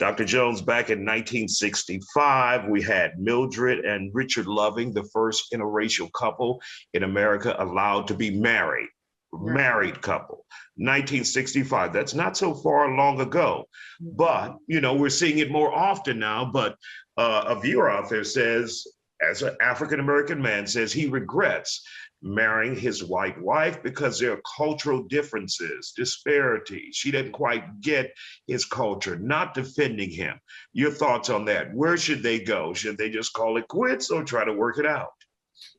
Dr. Jones, back in 1965, we had Mildred and Richard Loving, the first interracial couple in America allowed to be married. Right. Married couple. 1965, that's not so far long ago, but we're seeing it more often now. But a viewer out there says, as an African-American man, says he regrets marrying his white wife because there are cultural differences, disparities. She didn't quite get his culture, not defending him. Your thoughts on that? Where should they go? Should they just call it quits or try to work it out?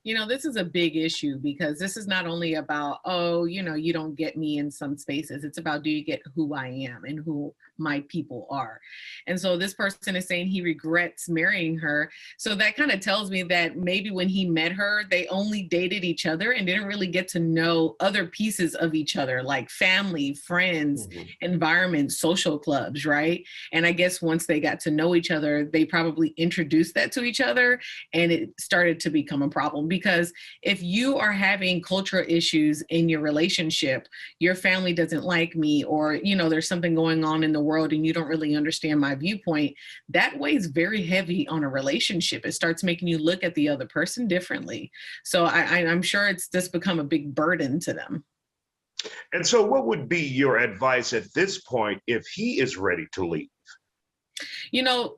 This is a big issue because this is not only about, you don't get me in some spaces. It's about, do you get who I am and who my people are? And so this person is saying he regrets marrying her. So that kind of tells me that maybe when he met her, they only dated each other and didn't really get to know other pieces of each other, like family, friends, environment, social clubs, right? And I guess once they got to know each other, they probably introduced that to each other and it started to become a problem. Because if you are having cultural issues in your relationship, your family doesn't like me, or, there's something going on in the world and you don't really understand my viewpoint, that weighs very heavy on a relationship. It starts making you look at the other person differently. So I'm sure it's just become a big burden to them. And so what would be your advice at this point if he is ready to leave?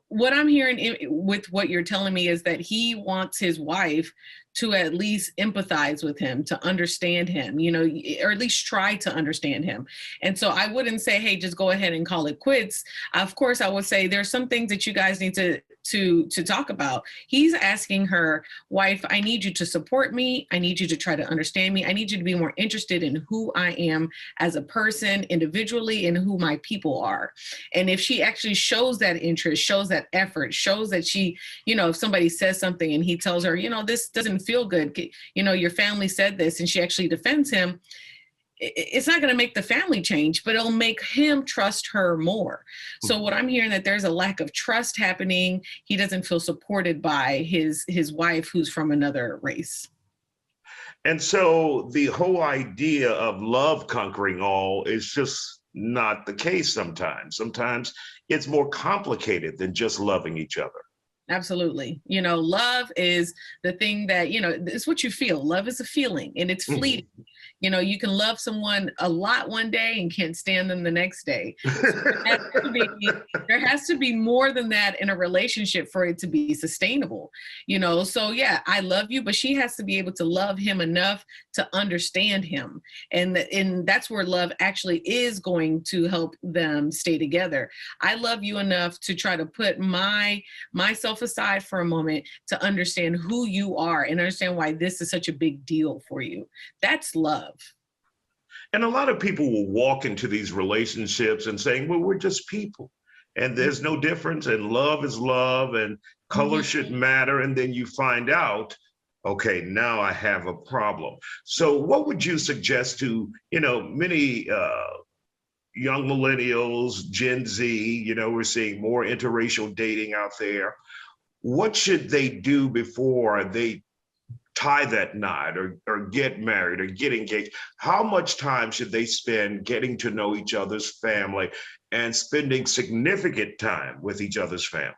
What I'm hearing with what you're telling me is that he wants his wife to at least empathize with him, to understand him, or at least try to understand him. And so I wouldn't say, hey, just go ahead and call it quits. Of course, I would say there's some things that you guys need to talk about. He's asking her, wife, I need you to support me. I need you to try to understand me. I need you to be more interested in who I am as a person individually and who my people are. And if she actually shows that interest, shows that effort, shows that she, if somebody says something and he tells her, this doesn't feel good, your family said this, and she actually defends him, it's not going to make the family change, but it'll make him trust her more. So what I'm hearing, that there's a lack of trust happening. He doesn't feel supported by his wife, who's from another race. And so the whole idea of love conquering all is just not the case sometimes. Sometimes it's more complicated than just loving each other. Absolutely. Love is the thing that, it's what you feel. Love is a feeling and it's fleeting. You can love someone a lot one day and can't stand them the next day. So there has to be more than that in a relationship for it to be sustainable. So yeah, I love you, but she has to be able to love him enough to understand him. And that's where love actually is going to help them stay together. I love you enough to try to put myself aside for a moment to understand who you are and understand why this is such a big deal for you. That's love. And a lot of people will walk into these relationships and saying, well, we're just people and there's no difference, and love is love and color shouldn't matter. And then you find out, okay, now I have a problem. So what would you suggest to, many young millennials, Gen Z, we're seeing more interracial dating out there. What should they do before they tie that knot or get married or get engaged? How much time should they spend getting to know each other's family and spending significant time with each other's family?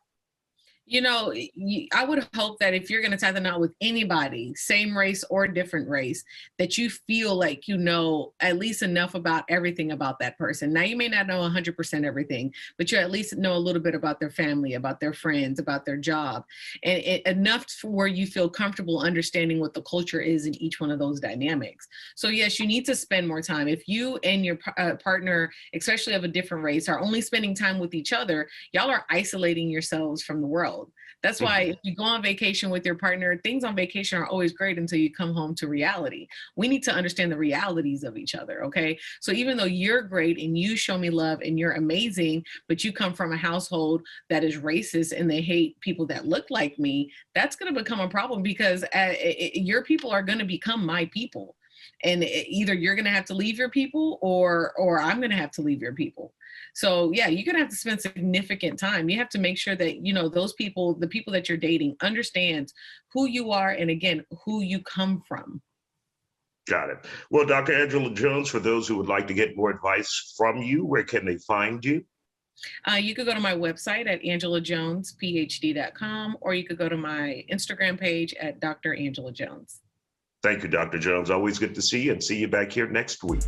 I would hope that if you're going to tie the knot with anybody, same race or different race, that you feel like you know at least enough about everything about that person. Now, you may not know 100% everything, but you at least know a little bit about their family, about their friends, about their job, and enough for where you feel comfortable understanding what the culture is in each one of those dynamics. So yes, you need to spend more time. If you and your partner, especially of a different race, are only spending time with each other, y'all are isolating yourselves from the world. That's why if you go on vacation with your partner, things on vacation are always great until you come home to reality. We need to understand the realities of each other, okay? So even though you're great and you show me love and you're amazing, but you come from a household that is racist and they hate people that look like me, that's going to become a problem because your people are going to become my people. And either you're going to have to leave your people or I'm going to have to leave your people. So yeah, you're going to have to spend significant time. You have to make sure that, those people, the people that you're dating, understand who you are and again, who you come from. Got it. Well, Dr. Angela Jones, for those who would like to get more advice from you, where can they find you? You could go to my website at angelajonesphd.com, or you could go to my Instagram page at Dr. Angela Jones. Thank you, Dr. Jones. Always good to see you, and see you back here next week.